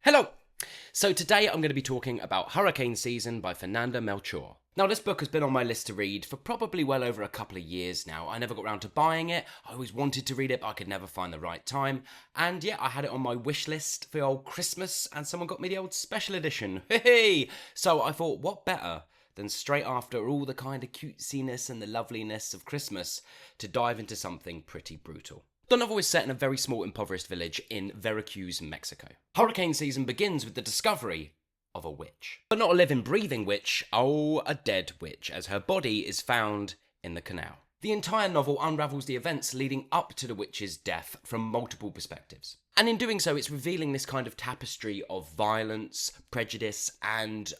Hello! So today I'm going to be talking about Hurricane Season by Fernanda Melchor. Now this book has been on my list to read for probably well over a couple of years now. I never got around to buying it. I always wanted to read it but I could never find the right time. And yeah, I had it on my wish list for old Christmas and someone got me the old special edition. Hey! So I thought, what better than straight after all the kind of cutesiness and the loveliness of Christmas to dive into something pretty brutal. The novel is set in a very small, impoverished village in Veracruz, Mexico. Hurricane season begins with the discovery of a witch. But not a living, breathing witch, a dead witch, as her body is found in the canal. The entire novel unravels the events leading up to the witch's death from multiple perspectives. And in doing so, it's revealing this kind of tapestry of violence, prejudice, and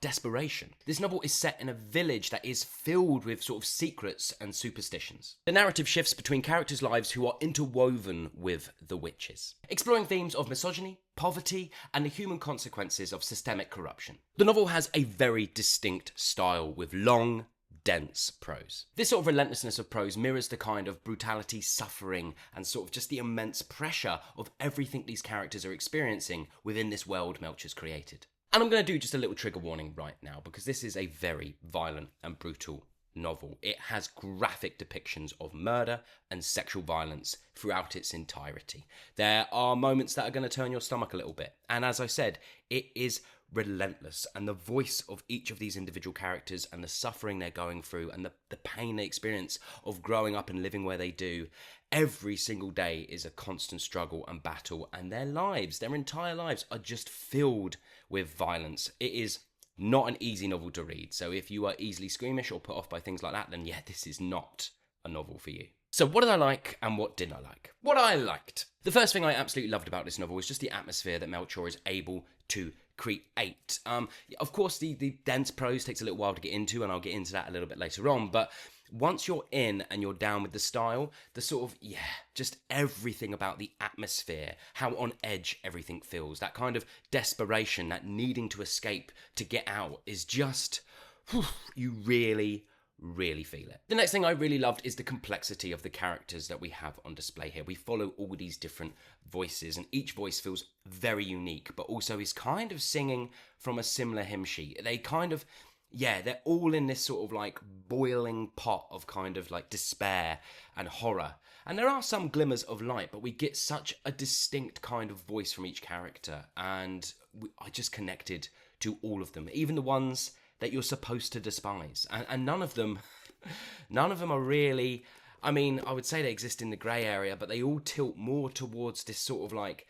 desperation. This novel is set in a village that is filled with sort of secrets and superstitions. The narrative shifts between characters' lives who are interwoven with the witches, exploring themes of misogyny, poverty, and the human consequences of systemic corruption. The novel has a very distinct style with long, dense prose. This sort of relentlessness of prose mirrors the kind of brutality, suffering, and sort of just the immense pressure of everything these characters are experiencing within this world Melchor's created. And I'm going to do just a little trigger warning right now, because this is a very violent and brutal novel. It has graphic depictions of murder and sexual violence throughout its entirety. There are moments that are going to turn your stomach a little bit. And as I said, it is relentless, and the voice of each of these individual characters and the suffering they're going through and the pain they experience of growing up and living where they do every single day is a constant struggle and battle, and their lives, their entire lives, are just filled with violence. It is not an easy novel to read, so if you are easily squeamish or put off by things like that, then yeah, this is not a novel for you. So what did I like and what didn't I like? What I liked. The first thing I absolutely loved about this novel was just the atmosphere that Melchor is able to create. Of course, the dense prose takes a little while to get into, and I'll get into that a little bit later on, but once you're in and you're down with the style, the sort of, just everything about the atmosphere, how on edge everything feels, that kind of desperation, that needing to escape, to get out, is just, you really feel it. The next thing I really loved is the complexity of the characters that we have on display here. We follow all these different voices, and each voice feels very unique, but also is kind of singing from a similar hymn sheet. They kind of, they're all in this sort of like boiling pot of kind of like despair and horror. And there are some glimmers of light, but we get such a distinct kind of voice from each character, and I just connected to all of them, even the ones that you're supposed to despise. And none of them are really, I mean, I would say they exist in the grey area, but they all tilt more towards this sort of like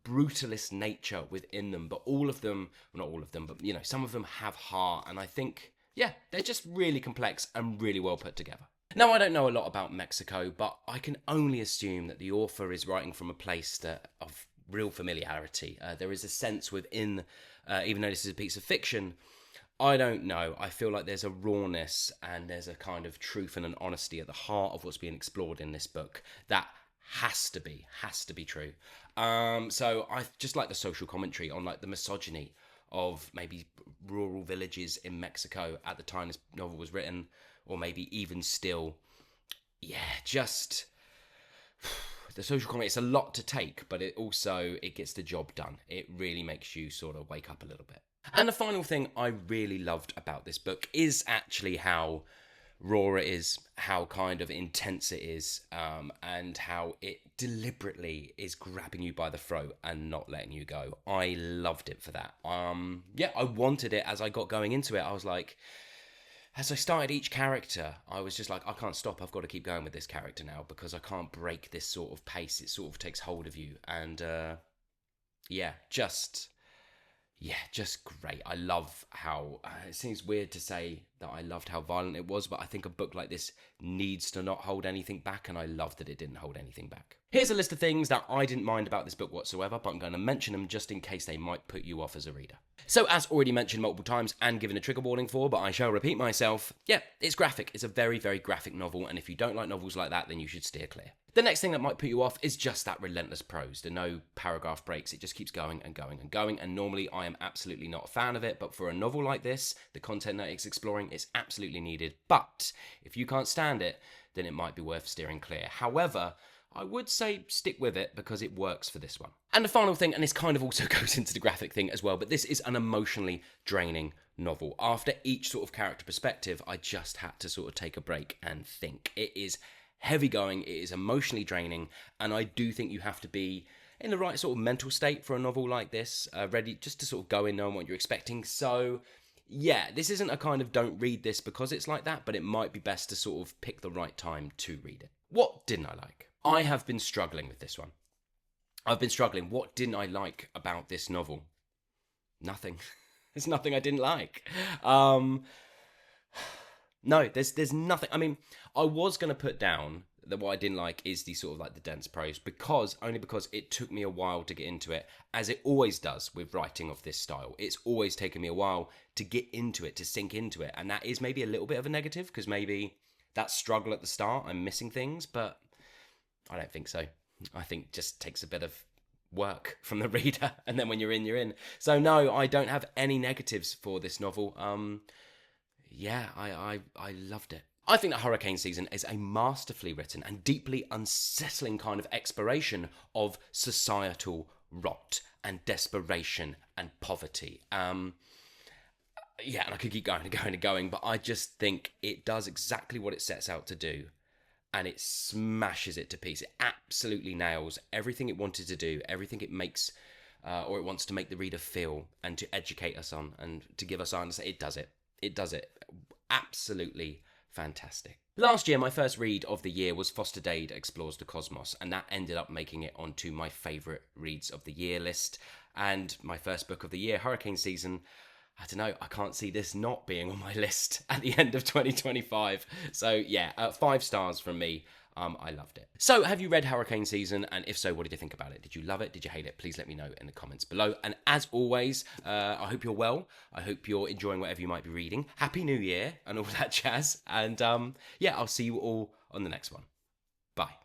brutalist nature within them. But all of them, well, not all of them, but some of them have heart. And I think, they're just really complex and really well put together. Now, I don't know a lot about Mexico, but I can only assume that the author is writing from a place of real familiarity. There is a sense within, even though this is a piece of fiction, I don't know. I feel like there's a rawness and there's a kind of truth and an honesty at the heart of what's being explored in this book that has to be true. So I just like the social commentary on like the misogyny of maybe rural villages in Mexico at the time this novel was written, or maybe even still. Just the social commentary. It's a lot to take, but it gets the job done. It really makes you sort of wake up a little bit. And the final thing I really loved about this book is actually how raw it is, how kind of intense it is, and how it deliberately is grabbing you by the throat and not letting you go. I loved it for that. I wanted it as I got going into it. I was like, as I started each character, I was just like, I can't stop. I've got to keep going with this character now because I can't break this sort of pace. It sort of takes hold of you. And just great. I love how, it seems weird to say that I loved how violent it was, but I think a book like this needs to not hold anything back, and I love that it didn't hold anything back. Here's a list of things that I didn't mind about this book whatsoever, but I'm going to mention them just in case they might put you off as a reader. So, as already mentioned multiple times and given a trigger warning for, but I shall repeat myself, it's graphic. It's a very, very graphic novel, and if you don't like novels like that, then you should steer clear. The next thing that might put you off is just that relentless prose. The no paragraph breaks. It just keeps going and going and going. And normally I am absolutely not a fan of it. But for a novel like this, the content that it's exploring is absolutely needed. But if you can't stand it, then it might be worth steering clear. However, I would say stick with it because it works for this one. And the final thing, and this kind of also goes into the graphic thing as well, but this is an emotionally draining novel. After each sort of character perspective, I just had to sort of take a break and think. It is heavy going, it is emotionally draining, and I do think you have to be in the right sort of mental state for a novel like this, ready just to sort of go in knowing what you're expecting. So yeah, this isn't a kind of don't read this because it's like that, but it might be best to sort of pick the right time to read it. What didn't I like? I have been struggling with this one. I've been struggling. What didn't I like about this novel? Nothing. There's nothing I didn't like. No, there's nothing. I mean, I was going to put down that what I didn't like is the sort of like the dense prose, only because it took me a while to get into it, as it always does with writing of this style. It's always taken me a while to get into it, to sink into it, and that is maybe a little bit of a negative, because maybe that struggle at the start, I'm missing things, but I don't think so. I think it just takes a bit of work from the reader, and then when you're in, you're in. So no, I don't have any negatives for this novel. Yeah, I loved it. I think that Hurricane Season is a masterfully written and deeply unsettling kind of exploration of societal rot and desperation and poverty. Yeah, and I could keep going and going and going, but I just think it does exactly what it sets out to do, and it smashes it to pieces. It absolutely nails everything it wanted to do, everything it makes, or it wants to make the reader feel, and to educate us on, and to give us answers. It does it. It does it. Absolutely fantastic. Last year, my first read of the year was Foster Dade Explores the Cosmos, and that ended up making it onto my favourite reads of the year list. And my first book of the year, Hurricane Season, I don't know, I can't see this not being on my list at the end of 2025. So yeah, 5 stars from me. I loved it. So have you read Hurricane Season? And if so, what did you think about it? Did you love it? Did you hate it? Please let me know in the comments below. And as always, I hope you're well. I hope you're enjoying whatever you might be reading. Happy New Year and all that jazz. And yeah, I'll see you all on the next one. Bye.